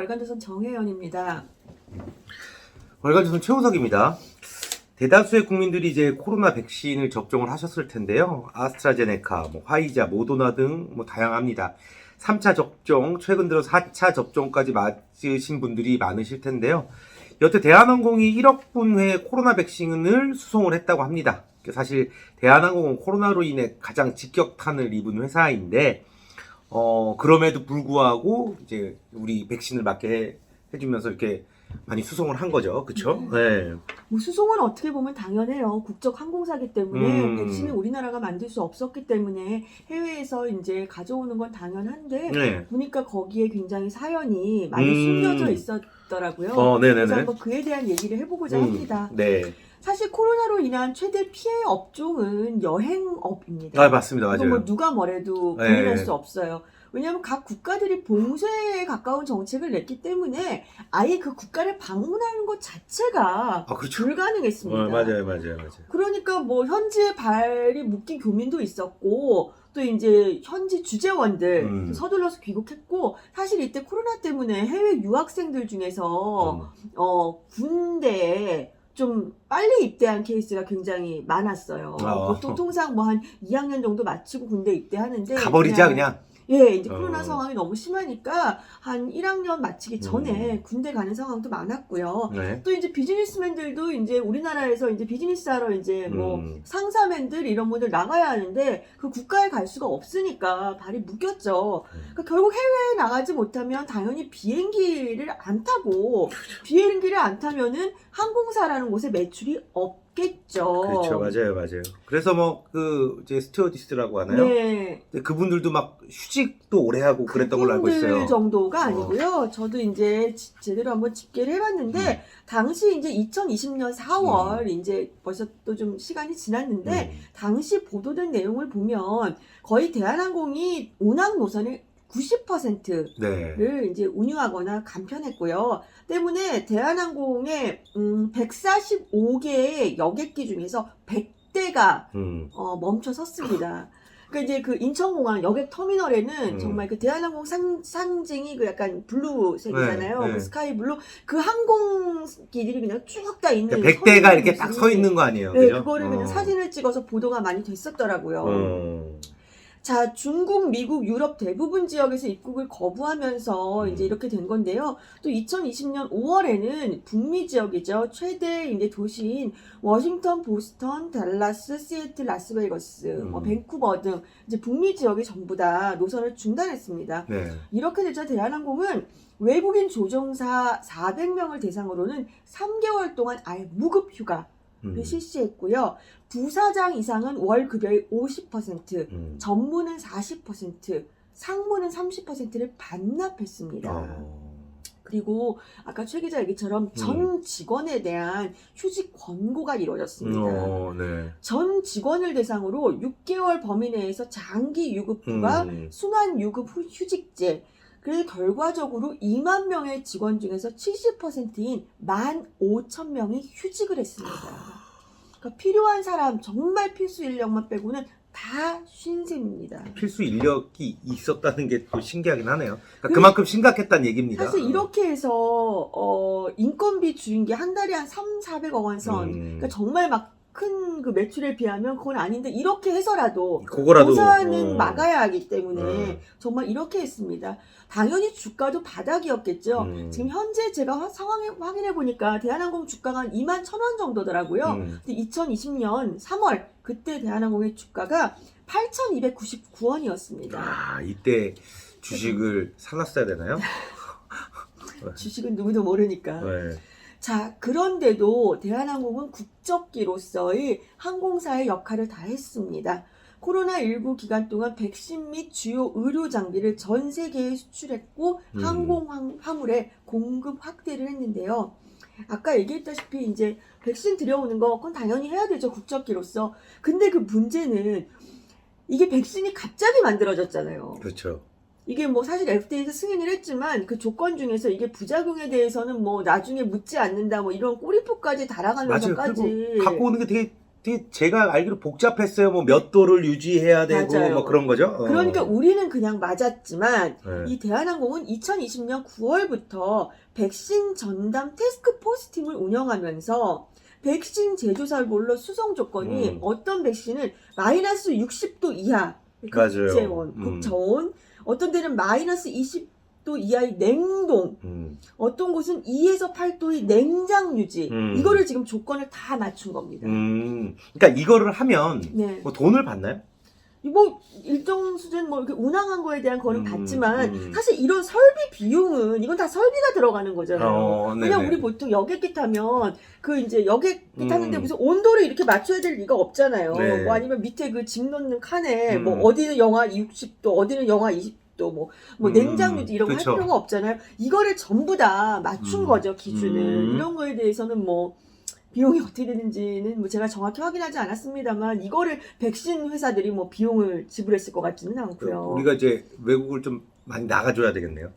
월간조선 정혜연입니다. 월간조선 최우석입니다. 대다수의 국민들이 이제 코로나 백신을 접종을 하셨을 텐데요. 아스트라제네카, 화이자, 모더나 등 다양합니다. 3차 접종, 최근 들어 4차 접종까지 맞으신 분들이 많으실 텐데요. 여태 대한항공이 1억 분회 코로나 백신을 수송을 했다고 합니다. 사실 대한항공은 코로나로 인해 가장 직격탄을 입은 회사인데, 그럼에도 불구하고 이제 우리 백신을 맞게 해주면서 이렇게 많이 수송을 한 거죠. 그쵸? 네. 뭐 수송은 어떻게 보면 당연해요. 국적 항공사기 때문에 백신을 우리나라가 만들 수 없었기 때문에 해외에서 이제 가져오는 건 당연한데 네. 보니까 거기에 굉장히 사연이 많이 숨겨져 있었더라고요. 네네네. 그래서 한번 그에 대한 얘기를 해보고자 합니다. 네. 사실 코로나로 인한 최대 피해 업종은 여행업입니다. 아, 맞습니다. 이거 맞아요. 뭐 누가 뭐래도 네. 부인할 수 없어요. 왜냐하면 각 국가들이 봉쇄에 가까운 정책을 냈기 때문에 아예 그 국가를 방문하는 것 자체가 그렇죠. 불가능했습니다. 맞아요. 그러니까 뭐 현지에 발이 묶인 교민도 있었고 또 이제 현지 주재원들 서둘러서 귀국했고 사실 이때 코로나 때문에 해외 유학생들 중에서 군대에 좀 빨리 입대한 케이스가 굉장히 많았어요. 보통 통상 뭐 한 2학년 정도 마치고 군대 입대하는데 가버리자 그냥. 예, 이제 코로나 상황이 너무 심하니까 한 1학년 마치기 전에 군대 가는 상황도 많았고요. 네. 또 이제 비즈니스맨들도 이제 우리나라에서 이제 비즈니스 하러 이제 뭐 상사맨들 이런 분들 나가야 하는데 그 국가에 갈 수가 없으니까 발이 묶였죠. 그러니까 결국 해외에 나가지 못하면 당연히 비행기를 안 타고 비행기를 안 타면은 항공사라는 곳에 매출이 없겠죠. 그렇죠. 맞아요. 그래서 이제 스튜어디스라고 하나요? 네. 그분들도 막 휴직도 오래 하고 그랬던 걸로 알고 있어요. 그분들 정도가 아니고요. 저도 이제 제대로 한번 집계를 해봤는데 당시 이제 2020년 4월 이제 벌써 또 좀 시간이 지났는데 당시 보도된 내용을 보면 거의 대한항공이 운항 노선을 90%를 이제 운유하거나 간편했고요. 때문에 대한항공의 145개의 여객기 중에서 100대가 멈춰 섰습니다. 그러니까 이제 그 인천공항 여객 터미널에는 정말 그 대한항공 상징이 그 약간 블루색이잖아요. 네. 그 스카이 블루 그 항공기들이 그냥 쭉 다 있는 100대가 이렇게 딱 서 있는 거 아니에요? 네, 그죠? 그거를 그냥 사진을 찍어서 보도가 많이 됐었더라고요. 자, 중국, 미국, 유럽 대부분 지역에서 입국을 거부하면서 이제 이렇게 된 건데요. 또 2020년 5월에는 북미 지역이죠. 최대 이제 도시인 워싱턴, 보스턴, 달라스, 시애틀, 라스베이거스, 밴쿠버 등 이제 북미 지역이 전부 다 노선을 중단했습니다. 네. 이렇게 되자 대한항공은 외국인 조종사 400명을 대상으로는 3개월 동안 아예 무급 휴가 를 실시했고요. 부사장 이상은 월 급여의 50%, 전무는 40%, 상무는 30%를 반납했습니다. 그리고 아까 최 기자 얘기처럼 전 직원에 대한 휴직 권고가 이루어졌습니다. 네. 전 직원을 대상으로 6개월 범위 내에서 장기 유급휴가, 순환 유급 휴직제, 그래서 결과적으로 2만 명의 직원 중에서 70%인 15,000명이 휴직을 했습니다. 그러니까 필요한 사람, 정말 필수 인력만 빼고는 다 쉰 셈입니다. 필수 인력이 있었다는 게 또 신기하긴 하네요. 그러니까 그만큼 심각했다는 얘기입니다. 사실 이렇게 해서 인건비 줄인 게 한 달에 한 300~400억 원 선. 그러니까 정말 막 큰 그 매출에 비하면 그건 아닌데 이렇게 해서라도 고사는 막아야 하기 때문에 정말 이렇게 했습니다. 당연히 주가도 바닥이었겠죠. 지금 현재 제가 상황을 확인해 보니까 대한항공 주가가 한 21,000원 정도더라고요. 근데 2020년 3월 그때 대한항공의 주가가 8,299원이었습니다. 아, 이때 주식을 사놨어야 되나요? 주식은 누구도 모르니까. 네. 자, 그런데도 대한항공은 국적기로서의 항공사의 역할을 다 했습니다. 코로나19 기간 동안 백신 및 주요 의료 장비를 전 세계에 수출했고 항공 화물의 공급 확대를 했는데요. 아까 얘기했다시피 이제 백신 들여오는 거 그건 당연히 해야 되죠. 국적기로서. 근데 그 문제는 이게 백신이 갑자기 만들어졌잖아요. 그렇죠. 이게 뭐 사실 FDA에서 승인을 했지만 그 조건 중에서 이게 부작용에 대해서는 뭐 나중에 묻지 않는다 뭐 이런 꼬리표까지 달아가면서까지 갖고 오는 게 되게 되게 제가 알기로 복잡했어요. 뭐 몇 도를 유지해야 되고 맞아요. 뭐 그런 거죠. 그러니까 우리는 그냥 맞았지만 네. 이 대한항공은 2020년 9월부터 백신 전담 태스크포스 팀을 운영하면서 백신 제조사별로 수송 조건이 어떤 백신은 마이너스 60도 이하 맞아요. 극제온, 극저온, 어떤 데는 마이너스 20도 이하의 냉동, 어떤 곳은 2에서 8도의 냉장 유지, 이거를 지금 조건을 다 맞춘 겁니다. 그러니까 이거를 하면 네. 뭐 돈을 받나요? 뭐 일정 수준 뭐 이렇게 운항한 거에 대한 거는 받지만 사실 이런 설비 비용은 이건 다 설비가 들어가는 거잖아요. 그냥 네네. 우리 보통 여객기 타면 그 이제 여객기 타는데 무슨 온도를 이렇게 맞춰야 될 리가 없잖아요. 네. 뭐 아니면 밑에 그 짐 넣는 칸에 뭐 어디는 영하 60도, 어디는 영하 20도, 뭐 냉장 유지 이런 거 할 그쵸. 필요가 없잖아요. 이거를 전부 다 맞춘 거죠, 기준을. 이런 거에 대해서는 뭐 비용이 어떻게 되는지는 뭐 제가 정확히 확인하지 않았습니다만 이거를 백신 회사들이 뭐 비용을 지불했을 것 같지는 않고요. 우리가 이제 외국을 좀 많이 나가줘야 되겠네요.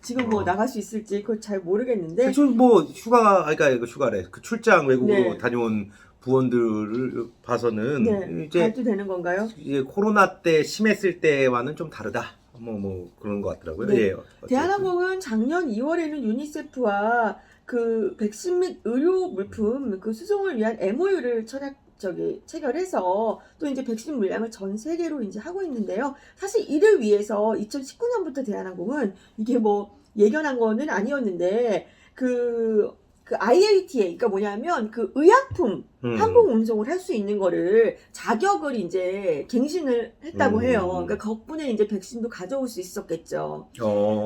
지금 뭐 나갈 수 있을지 그걸 잘 모르겠는데. 좀 뭐 그러니까 이거 휴가래. 그 출장 외국으로 네. 다녀온 부원들을 봐서는 네, 이제 가도 되는 건가요? 이제 코로나 때 심했을 때와는 좀 다르다. 뭐 그런 것 같더라고요. 네. 예. 어쨌든. 대한항공은 작년 2월에는 유니세프와 그 백신 및 의료 물품 그 수송을 위한 MOU를 체결해서 또 이제 백신 물량을 전 세계로 이제 하고 있는데요. 사실 이를 위해서 2019년부터 대한항공은 이게 뭐 예견한 거는 아니었는데 그 IATA, 그러니까 뭐냐면 그 의약품 항공 운송을 할 수 있는 거를 자격을 이제 갱신을 했다고 해요. 그러니까 덕분에 이제 백신도 가져올 수 있었겠죠.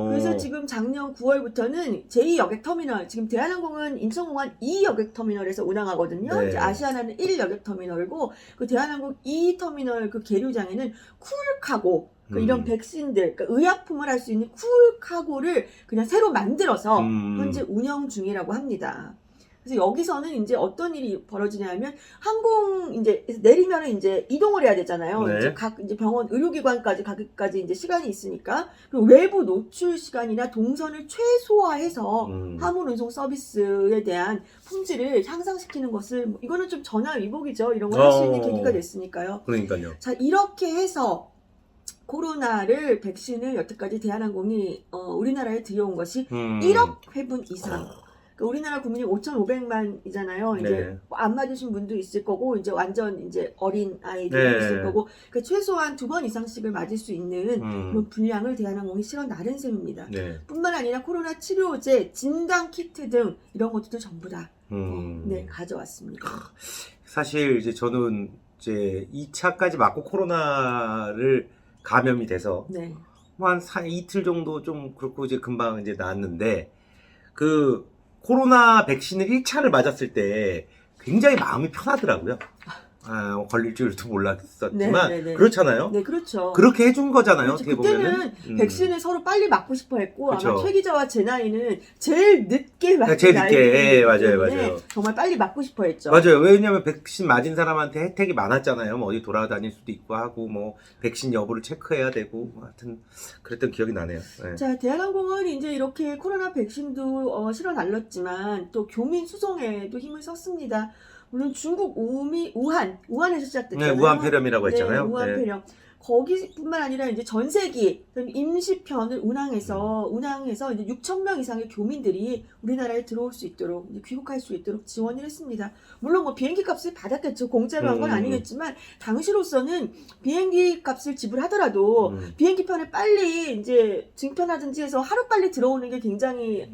그래서 지금 작년 9월부터는 제2여객터미널, 지금 대한항공은 인천공항 2여객터미널에서 운항하거든요. 네. 이제 아시아나는 1여객터미널이고 그 대한항공 2터미널 그 계류장에는 쿨카고 이런 백신들, 그러니까 의약품을 할 수 있는 쿨카고를 그냥 새로 만들어서 현재 운영 중이라고 합니다. 그래서 여기서는 이제 어떤 일이 벌어지냐면 항공 이제 내리면은 이제 이동을 해야 되잖아요. 네. 이제 각 이제 병원 의료기관까지 가기까지 이제 시간이 있으니까 그리고 외부 노출 시간이나 동선을 최소화해서 화물 운송 서비스에 대한 품질을 향상시키는 것을 이거는 좀 전화위복이죠. 이런 걸 할 수 있는 계기가 됐으니까요. 그러니까요. 자, 이렇게 해서 코로나를 백신을 여태까지 대한항공이 우리나라에 들여온 것이 1억 회분 이상. 그러니까 우리나라 국민이 5,500만이잖아요. 이제 네. 안 맞으신 분도 있을 거고 이제 완전 이제 어린 아이들도 네. 있을 거고 그러니까 최소한 2번 이상씩을 맞을 수 있는 그런 분량을 대한항공이 실어 나른 셈입니다. 네. 뿐만 아니라 코로나 치료제, 진단 키트 등 이런 것들도 전부 다 네, 가져왔습니다. 사실 이제 저는 이제 2차까지 맞고 코로나를 감염이 돼서 네. 한 이틀 정도 좀 그렇고 이제 금방 이제 나았는데 그 코로나 백신을 1차를 맞았을 때 굉장히 마음이 편하더라고요. 걸릴 줄도 몰랐었지만 네, 네, 네. 그렇잖아요. 네, 그렇죠. 그렇게 해준 거잖아요. 그렇죠. 어떻게 그때는 보면은. 백신을 서로 빨리 맞고 싶어 했고 그쵸. 아마 최 기자와 제 나이는 제일 늦게 맞은 제일 늦게, 나이기 맞아요, 때문에 맞아요. 정말 빨리 맞고 싶어 했죠. 맞아요. 왜냐면 백신 맞은 사람한테 혜택이 많았잖아요. 뭐 어디 돌아다닐 수도 있고 하고 뭐 백신 여부를 체크해야 되고 하여튼 그랬던 기억이 나네요. 네. 자, 대한항공은 이제 이렇게 코로나 백신도 실어 날렸지만 또 교민 수송에도 힘을 썼습니다. 물론 중국 우한에서 시작됐잖아요. 네, 우한 폐렴이라고 했잖아요. 네, 우한 네. 폐렴. 거기뿐만 아니라 이제 전세기, 임시편을 운항해서 이제 6,000명 이상의 교민들이 우리나라에 들어올 수 있도록, 이제 귀국할 수 있도록 지원을 했습니다. 물론 뭐 비행기 값을 받았겠죠. 공짜로 한 건 아니겠지만, 당시로서는 비행기 값을 지불하더라도 비행기 편을 빨리 이제 증편하든지 해서 하루 빨리 들어오는 게 굉장히,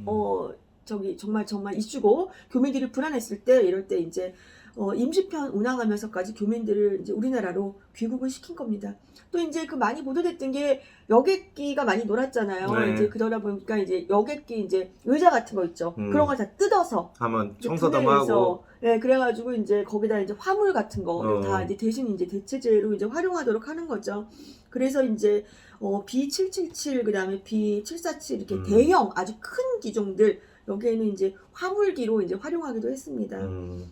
정말 이슈고, 교민들이 불안했을 때, 이럴 때 이제, 임시편 운항하면서까지 교민들을 이제 우리나라로 귀국을 시킨 겁니다. 또 이제 그 많이 보도됐던 게 여객기가 많이 놀았잖아요. 네. 이제 그러다 보니까 이제 여객기 이제 의자 같은 거 있죠. 그런 걸 다 뜯어서 한번 이제 청소도 분해해서, 하고. 네, 그래가지고 이제 거기다 이제 화물 같은 거 다 이제 대신 이제 대체제로 이제 활용하도록 하는 거죠. 그래서 이제 B777 그다음에 B747 이렇게 대형 아주 큰 기종들 여기에는 이제 화물기로 이제 활용하기도 했습니다.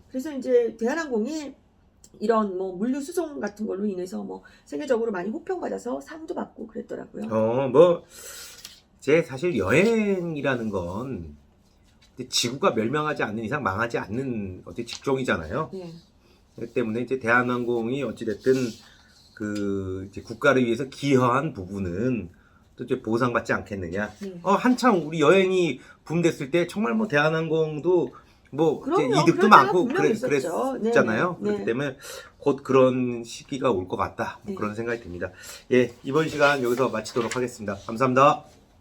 그래서 이제 대한항공이 이런 뭐 물류 수송 같은 걸로 인해서 뭐 세계적으로 많이 호평받아서 상도 받고 그랬더라고요. 제 사실 여행이라는 건 지구가 멸망하지 않는 이상 망하지 않는 어떤 직종이잖아요. 네. 그렇기 때문에 이제 대한항공이 어찌됐든 그 이제 국가를 위해서 기여한 부분은 또 이제 보상받지 않겠느냐. 네. 한창 우리 여행이 붐됐을 때 정말 뭐 대한항공도 뭐 이제 그럼요. 이득도 그럴 많고 때가 분명히 있었죠. 그랬잖아요. 네. 그렇기 때문에 곧 그런 시기가 올 것 같다. 뭐 네. 그런 생각이 듭니다. 예, 이번 시간 여기서 마치도록 하겠습니다. 감사합니다.